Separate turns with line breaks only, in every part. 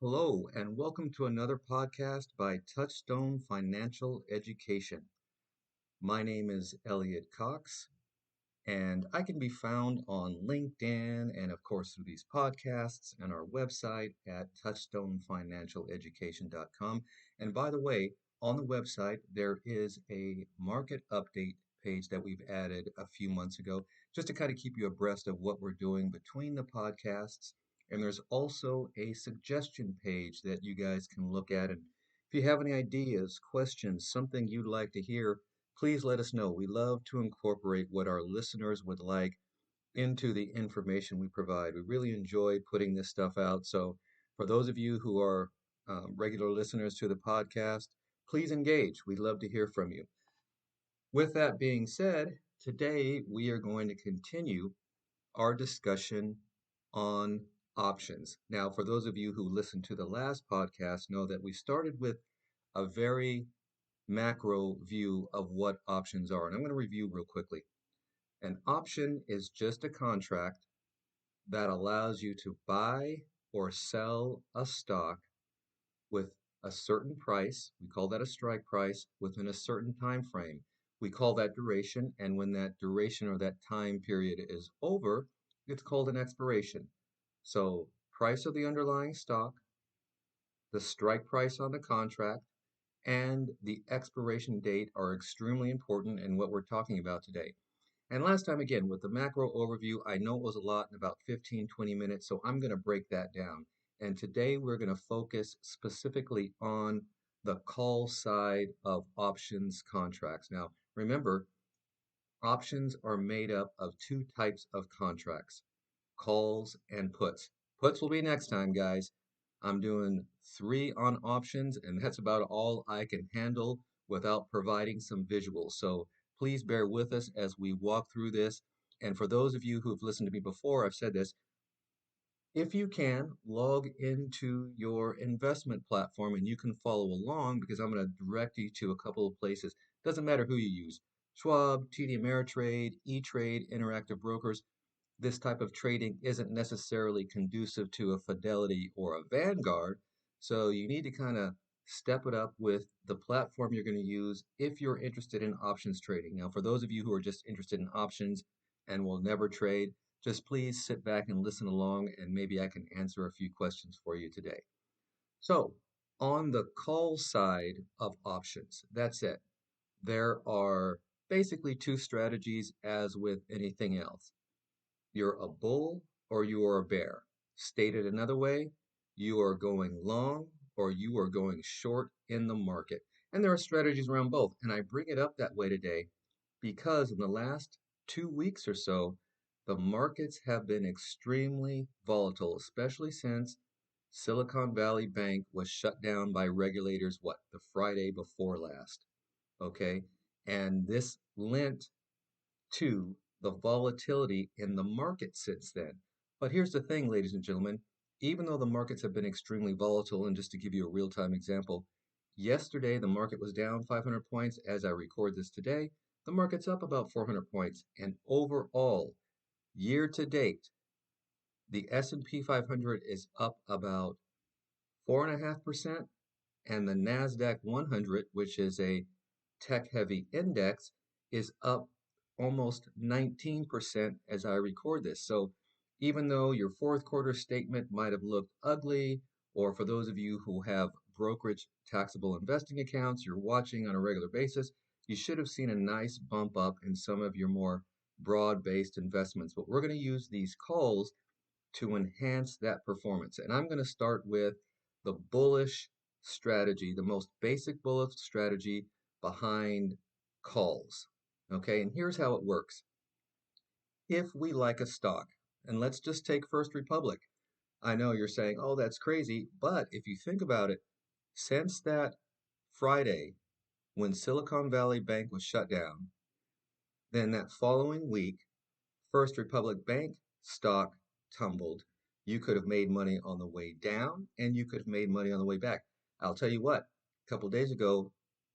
Hello, and welcome to another podcast by Touchstone Financial Education. My name is Elliot Cox, and I can be found on LinkedIn and, of course, through these podcasts and our website at touchstonefinancialeducation.com. And by the way, on the website, there is a market update page that we've added a few months ago just to kind of keep you abreast of what we're doing between the podcasts. And there's also a suggestion page that you guys can look at. And if you have any ideas, questions, something you'd like to hear, please let us know. We love to incorporate what our listeners would like into the information we provide. We really enjoy putting this stuff out. So, for those of you who are regular listeners to the podcast, please engage. We'd love to hear from you. With that being said, today we are going to continue our discussion on options. Now, for those of you who listened to the last podcast, know that we started with a very macro view of what options are. And I'm going to review real quickly. An option is just a contract that allows you to buy or sell a stock with a certain price. We call that a strike price within a certain time frame. We call that duration. And when that duration or that time period is over, it's called an expiration. So price of the underlying stock, the strike price on the contract, and the expiration date are extremely important in what we're talking about today. And last time, again, with the macro overview, I know it was a lot in about 15, 20 minutes, so I'm going to break that down. And today we're going to focus specifically on the call side of options contracts. Now, remember, options are made up of two types of contracts, calls and puts. Puts will be next time, guys. I'm doing three on options, and that's about all I can handle without providing some visuals. So please bear with us as we walk through this. And for those of you who've listened to me before, I've said this. If you can, log into your investment platform and you can follow along because I'm going to direct you to a couple of places. Doesn't matter who you use. Schwab, TD Ameritrade, E-Trade, Interactive Brokers. This type of trading isn't necessarily conducive to a Fidelity or a Vanguard. So you need to kind of step it up with the platform you're going to use if you're interested in options trading. Now, for those of you who are just interested in options and will never trade, just please sit back and listen along, and maybe I can answer a few questions for you today. So, on the call side of options, that's it. There are basically two strategies as with anything else. You're a bull or you are a bear. Stated another way, you are going long or you are going short in the market. And there are strategies around both. And I bring it up that way today because in the last 2 weeks or so, the markets have been extremely volatile, especially since Silicon Valley Bank was shut down by regulators, the Friday before last. Okay. And this lent to the volatility in the market since then. But here's the thing, ladies and gentlemen, even though the markets have been extremely volatile, and just to give you a real-time example, yesterday the market was down 500 points. As I record this today, the market's up about 400 points. And overall, year to date, the S&P 500 is up about 4.5%, and the NASDAQ 100, which is a tech-heavy index, is up almost 19% as I record this. So even though your fourth quarter statement might have looked ugly, or for those of you who have brokerage taxable investing accounts you're watching on a regular basis, you should have seen a nice bump up in some of your more broad-based investments. But we're going to use these calls to enhance that performance. And I'm going to start with the bullish strategy, the most basic bullish strategy behind calls. Okay, and here's how it works. If we like a stock, and let's just take First Republic. I know you're saying, oh, that's crazy, but if you think about it, since that Friday when Silicon Valley Bank was shut down, then that following week, First Republic Bank stock tumbled. You could have made money on the way down and you could have made money on the way back. I'll tell you what, a couple days ago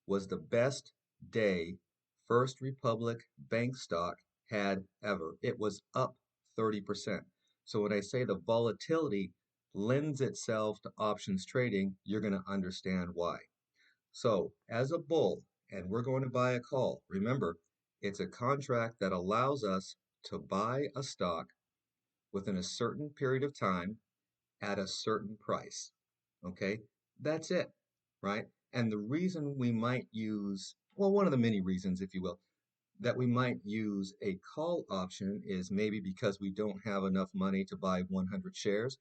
was the best day First Republic Bank stock had ever. It was up 30%. So when I say the volatility lends itself to options trading, you're going to understand why. So, as a bull, and we're going to buy a call, remember, it's a contract that allows us to buy a stock within a certain period of time at a certain price. Okay, that's it, right? And the reason we might use, well, one of the many reasons, if you will, that we might use a call option is maybe because we don't have enough money to buy 100 shares.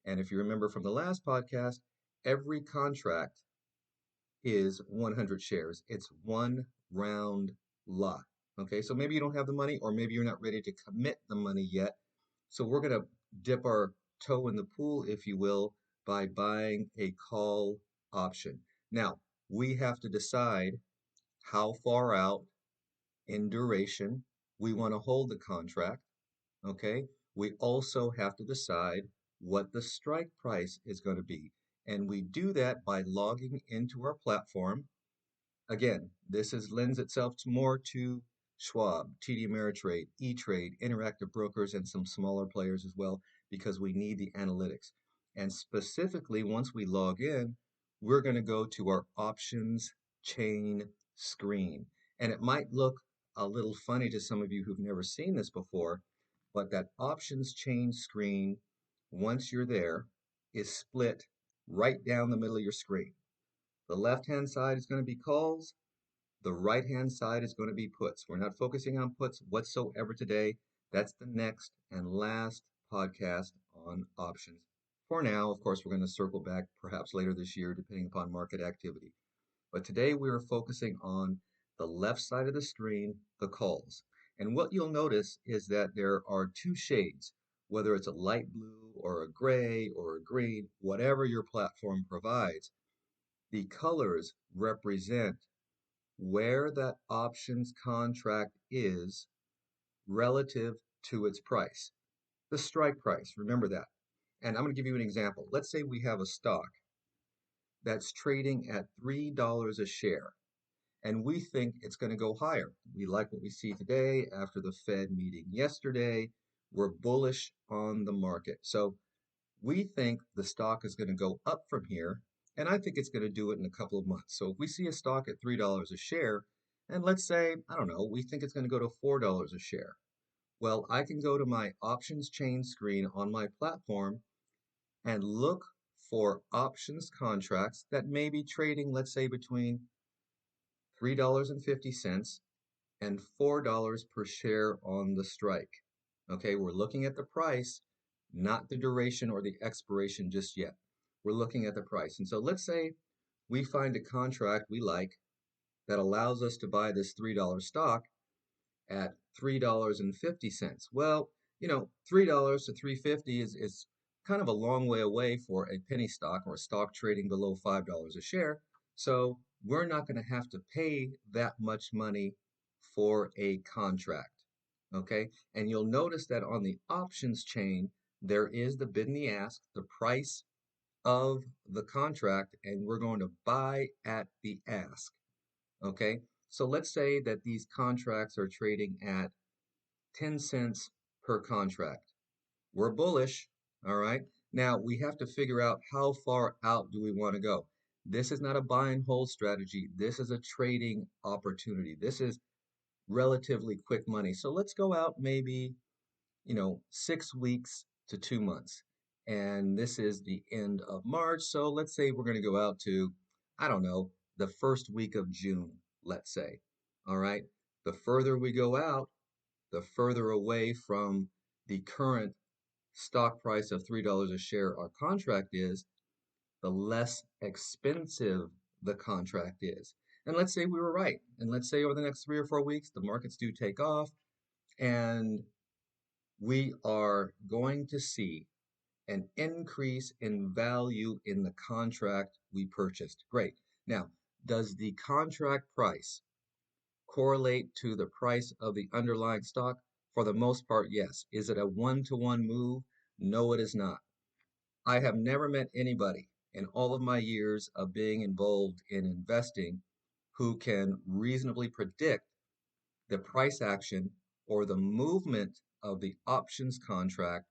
And if you remember from the last podcast, every contract is 100 shares. It's one round lot. Okay, so maybe you don't have the money, or maybe you're not ready to commit the money yet. So we're going to dip our toe in the pool, if you will, by buying a call option. Now, we have to decide how far out in duration we want to hold the contract. Okay, we also have to decide what the strike price is going to be. And we do that by logging into our platform. Again, lends itself to more to Schwab, TD Ameritrade, E-Trade, Interactive Brokers, and some smaller players as well, because we need the analytics. And specifically, once we log in, we're going to go to our options chain screen. And it might look a little funny to some of you who've never seen this before, but that options chain screen, once you're there, is split right down the middle of your screen. The left-hand side is going to be calls. The right-hand side is going to be puts. We're not focusing on puts whatsoever today. That's the next and last podcast on options. For now, of course, we're going to circle back perhaps later this year, depending upon market activity. But today we are focusing on the left side of the screen, the calls. And what you'll notice is that there are two shades, whether it's a light blue or a gray or a green, whatever your platform provides. The colors represent where that options contract is relative to its price, the strike price. Remember that. And I'm going to give you an example. Let's say we have a stock that's trading at $3 a share, and we think it's going to go higher. We like what we see today after the Fed meeting yesterday. We're bullish on the market. So we think the stock is going to go up from here, and I think it's going to do it in a couple of months. So if we see a stock at $3 a share, and let's say, I don't know, we think it's going to go to $4 a share. Well, I can go to my options chain screen on my platform and look for options contracts that may be trading, let's say, between $3.50 and $4 per share on the strike. Okay, we're looking at the price, not the duration or the expiration just yet. We're looking at the price. And so let's say we find a contract we like that allows us to buy this $3 stock at $3.50. Well, $3 to $3.50 is kind of a long way away for a penny stock or a stock trading below $5 a share. So we're not going to have to pay that much money for a contract. Okay, and you'll notice that on the options chain, there is the bid and the ask, the price of the contract, and we're going to buy at the ask. Okay, so let's say that these contracts are trading at 10 cents per contract. We're bullish, all right? Now we have to figure out how far out do we want to go. This is not a buy and hold strategy. This is a trading opportunity. This is relatively quick money. So let's go out maybe, 6 weeks to 2 months. And this is the end of March. So let's say we're going to go out to, I don't know, the first week of June, let's say. All right. The further we go out, the further away from the current stock price of $3 a share our contract is, the less expensive the contract is. And let's say we were right. And let's say over the next 3 or 4 weeks, the markets do take off and we are going to see an increase in value in the contract we purchased. Great. Now, does the contract price correlate to the price of the underlying stock? For the most part, yes. Is it a one-to-one move? No, it is not. I have never met anybody in all of my years of being involved in investing who can reasonably predict the price action or the movement of the options contract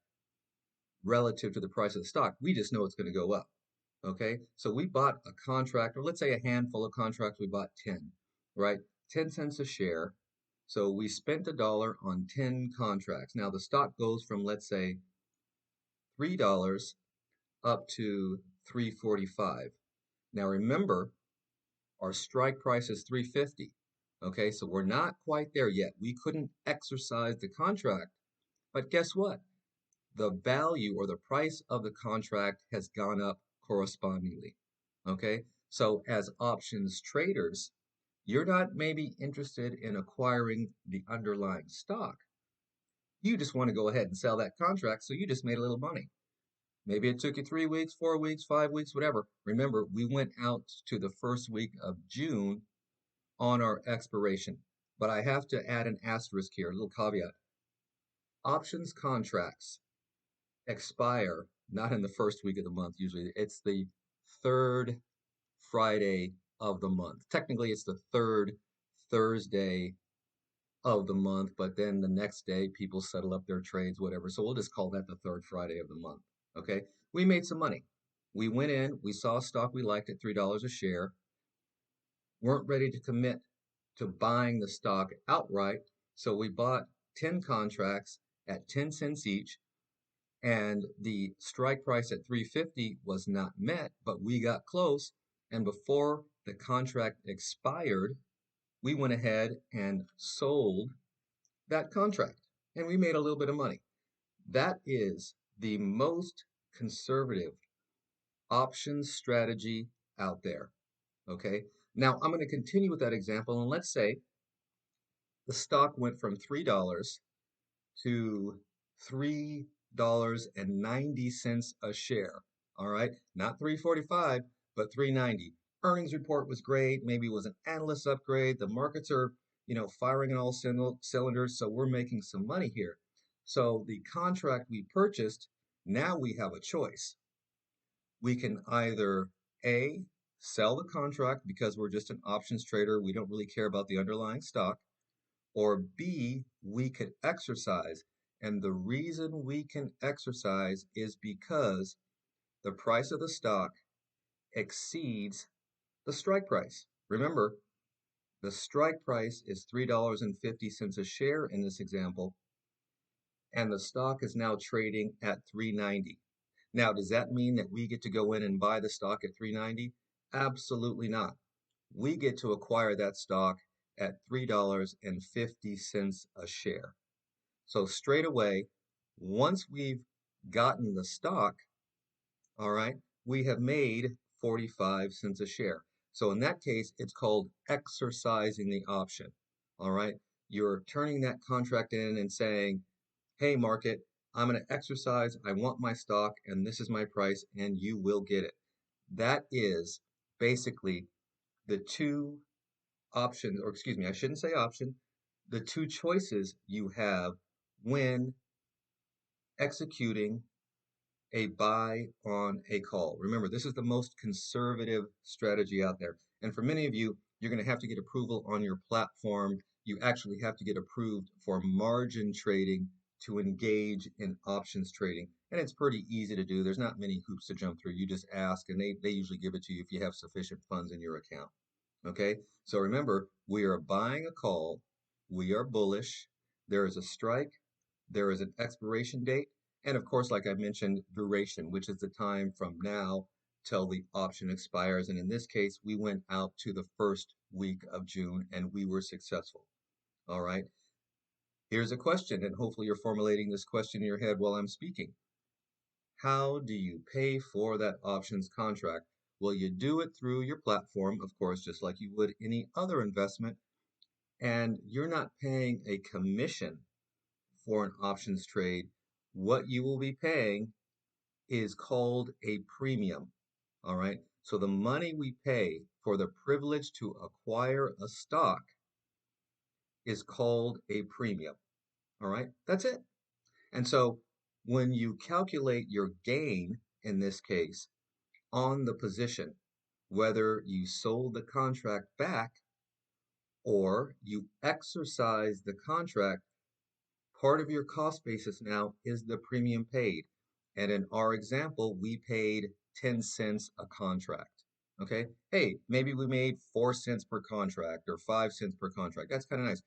relative to the price of the stock. We just know it's going to go up. Okay. So we bought a contract, or let's say a handful of contracts, we bought 10, right? 10 cents a share. So we spent $1 on 10 contracts. Now the stock goes from, let's say, $3 up to 3.45. Now remember, our strike price is 3.50. Okay, so we're not quite there yet. We couldn't exercise the contract, but guess what? The value or the price of the contract has gone up correspondingly. Okay, so as options traders, you're not maybe interested in acquiring the underlying stock. You just want to go ahead and sell that contract, so you just made a little money. Maybe it took you 3 weeks, 4 weeks, 5 weeks, whatever. Remember, we went out to the first week of June on our expiration. But I have to add an asterisk here, a little caveat. Options contracts expire not in the first week of the month, usually. It's the third Friday of the month. Technically, it's the third Thursday of the month, but then the next day people settle up their trades, whatever. So we'll just call that the third Friday of the month. Okay. We made some money. We went in, we saw a stock we liked at $3 a share, weren't ready to commit to buying the stock outright. So we bought 10 contracts at 10 cents each, and the strike price at 3.50 was not met, but we got close. And before the contract expired, we went ahead and sold that contract, and we made a little bit of money. That is the most conservative options strategy out there. Okay. Now I'm going to continue with that example, and let's say the stock went from $3 to $3.90 a share. All right, not 3.45, but 3.90. Earnings report was great. Maybe it was an analyst upgrade. The markets are, firing on all cylinders, so we're making some money here. So the contract we purchased, now we have a choice. We can either A, sell the contract because we're just an options trader, we don't really care about the underlying stock, or B, we could exercise. And the reason we can exercise is because the price of the stock exceeds the strike price. Remember, the strike price is $3.50 a share in this example, and the stock is now trading at 3.90. Now, does that mean that we get to go in and buy the stock at 3.90? Absolutely not. We get to acquire that stock at $3.50 a share. So straight away, once we've gotten the stock, all right, we have made 45 cents a share. So in that case, it's called exercising the option. All right, you're turning that contract in and saying, hey, market, I'm going to exercise. I want my stock, and this is my price, and you will get it. That is basically the two options, or excuse me, I shouldn't say option, the two choices you have when executing a buy on a call. Remember, this is the most conservative strategy out there. And for many of you, you're going to have to get approval on your platform. You actually have to get approved for margin trading to engage in options trading. And it's pretty easy to do. There's not many hoops to jump through. You just ask, and they usually give it to you if you have sufficient funds in your account. Okay, so remember, we are buying a call, we are bullish, there is a strike, there is an expiration date, and of course, like I mentioned, duration, which is the time from now till the option expires. And in this case, we went out to the first week of June and we were successful. All right, here's a question, and hopefully you're formulating this question in your head while I'm speaking. How do you pay for that options contract? Well, you do it through your platform, of course, just like you would any other investment, and you're not paying a commission for an options trade. What you will be paying is called a premium. All right. So the money we pay for the privilege to acquire a stock is called a premium. All right. That's it. And so when you calculate your gain in this case on the position, whether you sold the contract back or you exercise the contract, part of your cost basis now is the premium paid. And in our example, we paid 10 cents a contract. Okay. Hey, maybe we made 4 cents per contract or 5 cents per contract. That's kind of nice.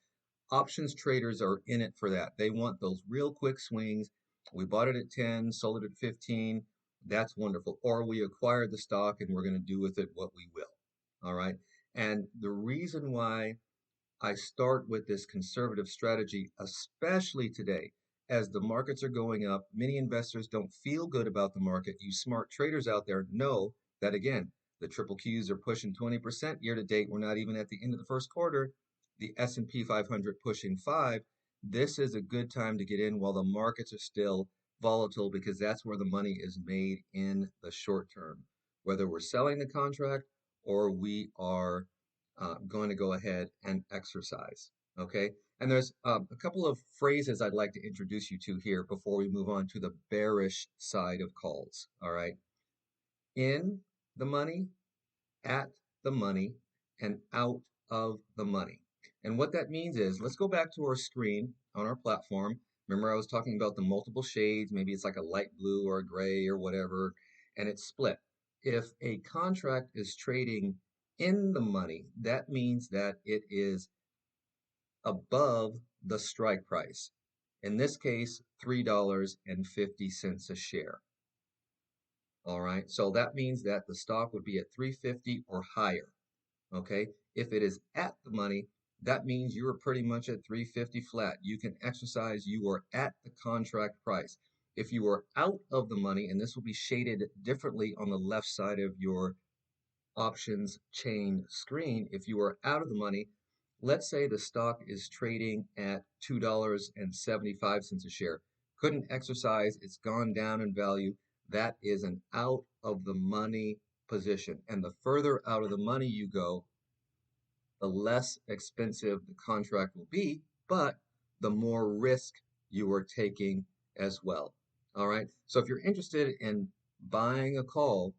Options traders are in it for that. They want those real quick swings. We bought it at 10, sold it at 15. That's wonderful. Or we acquired the stock and we're going to do with it what we will. All right. And the reason why I start with this conservative strategy, especially today, as the markets are going up. Many investors don't feel good about the market. You smart traders out there know that again, the triple Qs are pushing 20% year to date. We're not even at the end of the first quarter. The S&P 500 pushing 5. This is a good time to get in while the markets are still volatile because that's where the money is made in the short term. Whether we're selling the contract or we are going to go ahead and exercise. Okay. And there's a couple of phrases I'd like to introduce you to here before we move on to the bearish side of calls. All right. In the money, at the money, and out of the money. And what that means is, let's go back to our screen on our platform. Remember, I was talking about the multiple shades. Maybe it's like a light blue or a gray or whatever, and it's split. If a contract is trading in the money, that means that it is above the strike price. In this case, $3.50 a share. All right, so that means that the stock would be at 350 or higher. Okay, if it is at the money, that means you are pretty much at 350 flat. You can exercise, you are at the contract price. If you are out of the money, and this will be shaded differently on the left side of your options chain screen, if you are out of the money, let's say the stock is trading at $2.75 a share. Couldn't exercise, it's gone down in value. That is an out of the money position. And the further out of the money you go, the less expensive the contract will be, but the more risk you are taking as well. All right. So if you're interested in buying a call,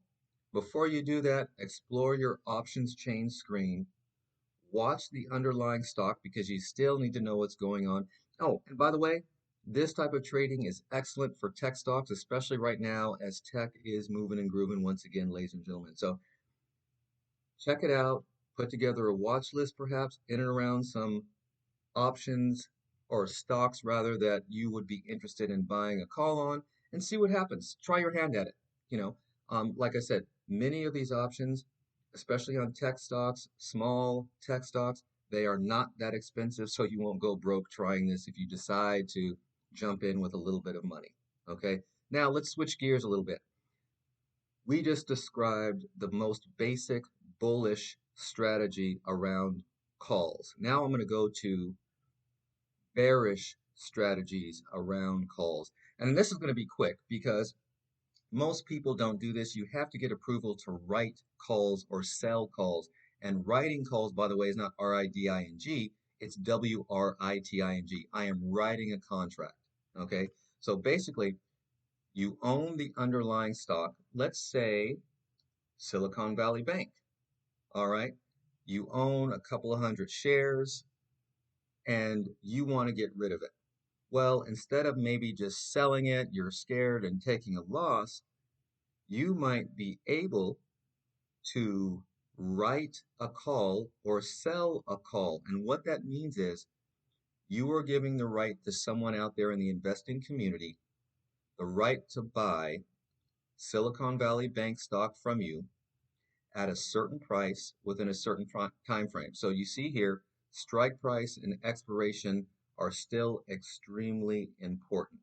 before you do that, explore your options chain screen. Watch the underlying stock because you still need to know what's going on. Oh, and by the way, this type of trading is excellent for tech stocks, especially right now as tech is moving and grooving once again, ladies and gentlemen. So check it out. Put together a watch list perhaps in and around some options or stocks rather that you would be interested in buying a call on and see what happens. Try your hand at it. You know, like I said, many of these options, especially on tech stocks, small tech stocks, they are not that expensive, so you won't go broke trying this if you decide to jump in with a little bit of money. Okay, now let's switch gears a little bit. We just described the most basic bullish strategy around calls. Now I'm going to go to bearish strategies around calls. And this is going to be quick because most people don't do this. You have to get approval to write calls or sell calls. And writing calls, by the way, is not RIDING, it's WRITING. I am writing a contract. Okay. So basically, you own the underlying stock. Let's say Silicon Valley Bank. All right. You own a couple of hundred shares and you want to get rid of it. Well, instead of maybe just selling it, you're scared and taking a loss, you might be able to write a call or sell a call. And what that means is you are giving the right to someone out there in the investing community the right to buy Silicon Valley Bank stock from you at a certain price within a certain time frame. So you see here, strike price and expiration are still extremely important.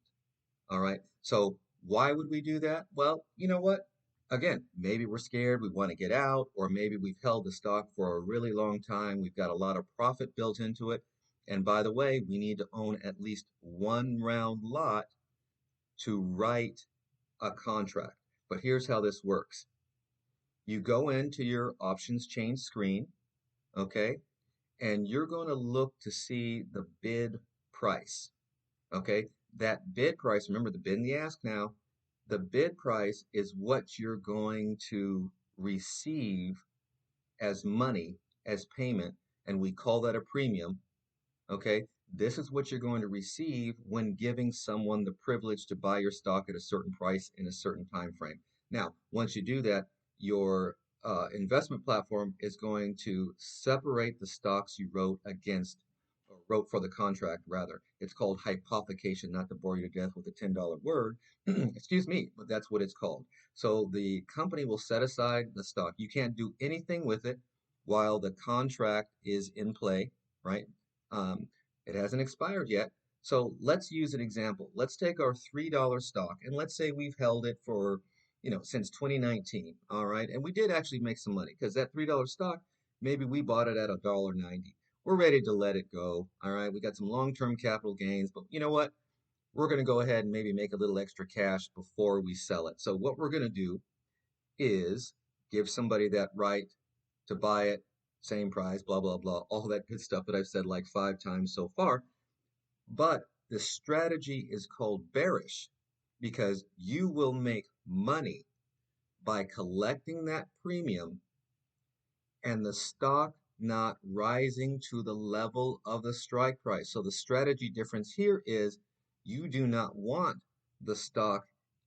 All right. So why would we do that? Well, you know what? Again, maybe we're scared, we want to get out, or maybe we've held the stock for a really long time. We've got a lot of profit built into it. And by the way, we need to own at least one round lot to write a contract. But here's how this works. You go into your options chain screen, okay, and you're going to look to see the bid price. Okay, that bid price, remember the bid and the ask now, the bid price is what you're going to receive as money, as payment, and we call that a premium. Okay, This is what you're going to receive when giving someone the privilege to buy your stock at a certain price in a certain time frame. Now, once you do that, your investment platform is going to separate the stocks you wrote against, or wrote for the contract, rather. It's called hypothecation, not to bore you to death with a $10 word. Excuse me, but that's what it's called. So the company will set aside the stock. You can't do anything with it while the contract is in play, right? Um, it hasn't expired yet. So let's use an example. Let's take our $3 stock and let's say we've held it for, since 2019. All right. And we did actually make some money because that $3 stock, maybe we bought it at $1.90. We're ready to let it go. All right. We got some long-term capital gains, but you know what? We're going to go ahead and maybe make a little extra cash before we sell it. So what we're going to do is give somebody that right to buy it, same price, blah, blah, blah, all that good stuff that I've said like 5 times so far. But the strategy is called bearish because you will make money by collecting that premium and the stock not rising to the level of the strike price. So the strategy difference here is you do not want the stock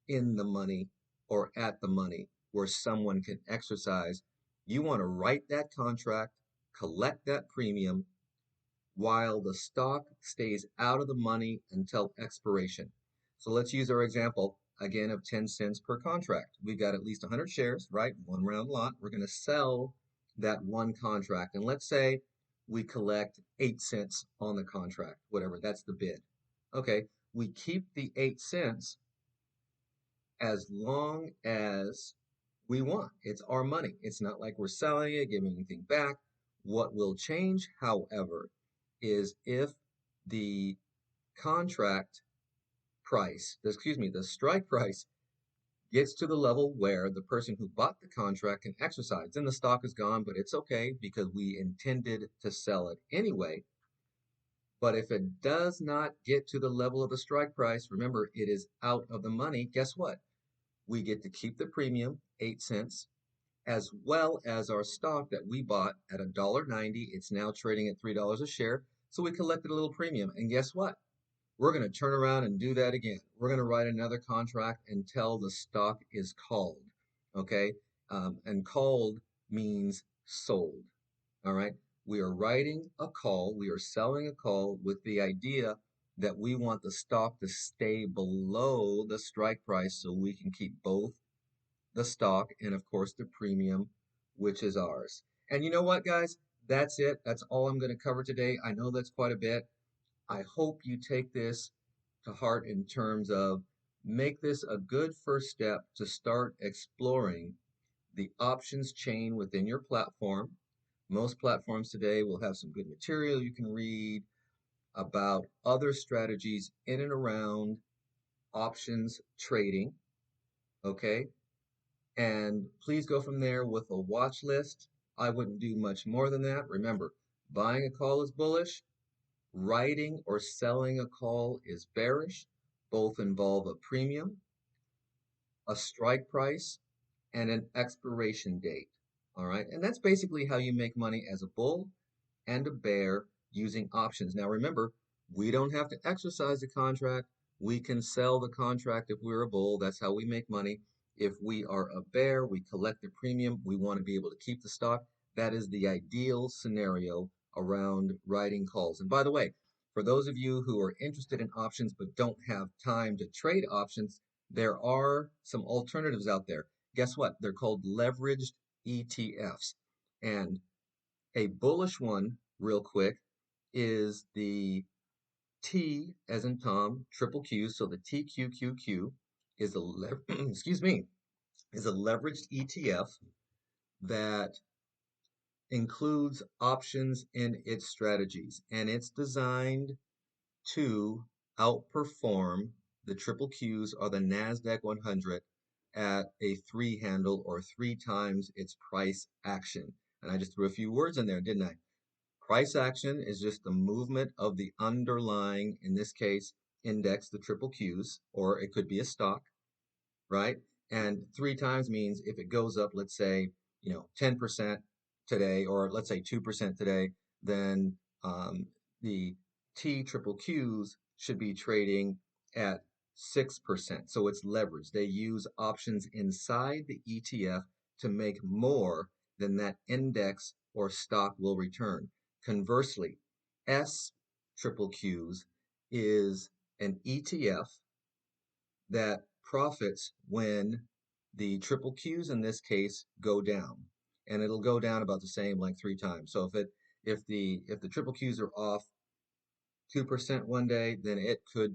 in the money or at the money where someone can exercise. You want to write that contract, collect that premium, while the stock stays out of the money until expiration. So let's use our example again of 10 cents per contract. We've got at least 100 shares, right? One round lot. We're going to sell that one contract. And let's say we collect 8 cents on the contract, whatever, that's the bid. Okay, we keep the 8 cents as long as we want. It's our money. It's not like we're selling it, giving anything back. What will change, however, is if the contract price, the strike price gets to the level where the person who bought the contract can exercise. Then the stock is gone, but it's okay because we intended to sell it anyway. But if it does not get to the level of the strike price, remember, it is out of the money. Guess what? We get to keep the premium, 8 cents, as well as our stock that we bought at $1.90. It's now trading at $3 a share. So we collected a little premium. And guess what? We're going to turn around and do that again. We're going to write another contract until the stock is called. Okay? And called means sold. All right? We are writing a call. We are selling a call with the idea that we want the stock to stay below the strike price so we can keep both the stock and, of course, the premium, which is ours. And you know what, guys? That's it. That's all I'm going to cover today. I know that's quite a bit. I hope you take this to heart in terms of make this a good first step to start exploring the options chain within your platform. Most platforms today will have some good material you can read about other strategies in and around options trading. Okay. And please go from there with a watch list. I wouldn't do much more than that. Remember, buying a call is bullish. Writing or selling a call is bearish. Both involve a premium, a strike price, and an expiration date. All right. And that's basically how you make money as a bull and a bear using options. Now, remember, we don't have to exercise the contract. We can sell the contract if we're a bull. That's how we make money. If we are a bear, we collect the premium. We want to be able to keep the stock. That is the ideal scenario around writing calls. And by the way, for those of you who are interested in options but don't have time to trade options, there are some alternatives out there. Guess what? They're called leveraged ETFs. And a bullish one, real quick, is the T as in Tom, triple Q. So the TQQQ is a excuse me, is a leveraged ETF that includes options in its strategies, and it's designed to outperform the triple Qs or the NASDAQ 100 at a three handle or 3 times its price action. And I just threw a few words in there, didn't I? Price action is just the movement of the underlying, in this case, index, the triple Qs, or it could be a stock, right? And 3 times means if it goes up, let's say, 10% today, or let's say 2% today, then the T triple Qs should be trading at 6%. So it's leverage. They use options inside the ETF to make more than that index or stock will return. Conversely, S triple Qs is an ETF that profits when the triple Qs in this case go down. And it'll go down about the same, like 3 times. So if the triple Qs are off 2% one day, then it could,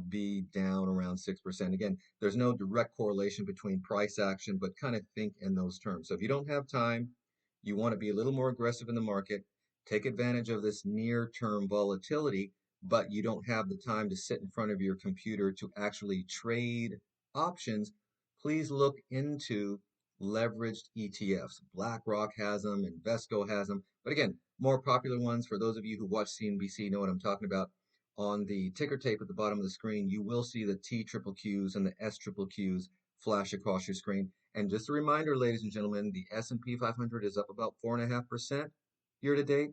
be down around 6%. Again, there's no direct correlation between price action, but kind of think in those terms. So if you don't have time, you want to be a little more aggressive in the market, take advantage of this near-term volatility, but you don't have the time to sit in front of your computer to actually trade options, please look into leveraged ETFs. BlackRock has them, Invesco has them. But again, more popular ones for those of you who watch CNBC know what I'm talking about. On the ticker tape at the bottom of the screen, you will see the T triple Qs and the S triple Qs flash across your screen. And just a reminder, ladies and gentlemen, the S&P 500 is up about 4.5% year to date.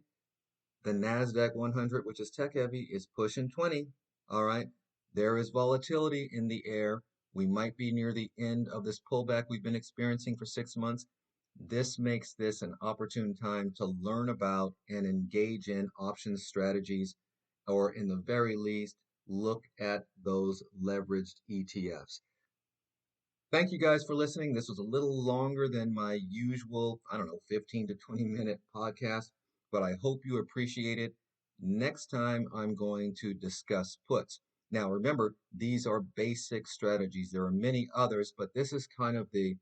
The NASDAQ 100, which is tech heavy, is pushing 20. All right. There is volatility in the air. We might be near the end of this pullback we've been experiencing for 6 months. This makes this an opportune time to learn about and engage in options strategies, or in the very least, look at those leveraged ETFs. Thank you guys for listening. This was a little longer than my usual, I don't know, 15 to 20-minute podcast, but I hope you appreciate it. Next time, I'm going to discuss puts. Now, remember, these are basic strategies. There are many others, but this is kind of the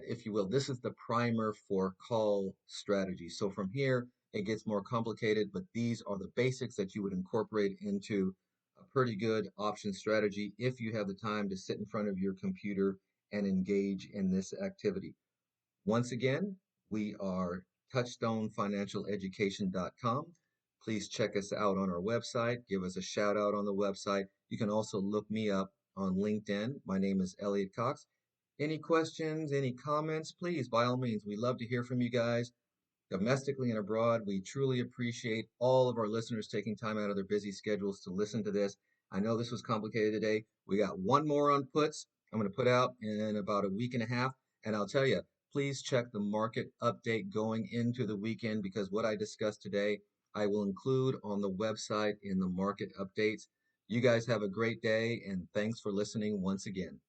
if you will, this is the primer for call strategy. So from here, it gets more complicated, but these are the basics that you would incorporate into a pretty good option strategy if you have the time to sit in front of your computer and engage in this activity. Once again, we are touchstonefinancialeducation.com. Please check us out on our website. Give us a shout out on the website. You can also look me up on LinkedIn. My name is Elliot Cox. Any questions, any comments, please, by all means, we love to hear from you guys domestically and abroad. We truly appreciate all of our listeners taking time out of their busy schedules to listen to this. I know this was complicated today. We got one more on puts I'm going to put out in about a week and a half. And I'll tell you, please check the market update going into the weekend, because what I discussed today, I will include on the website in the market updates. You guys have a great day, and thanks for listening once again.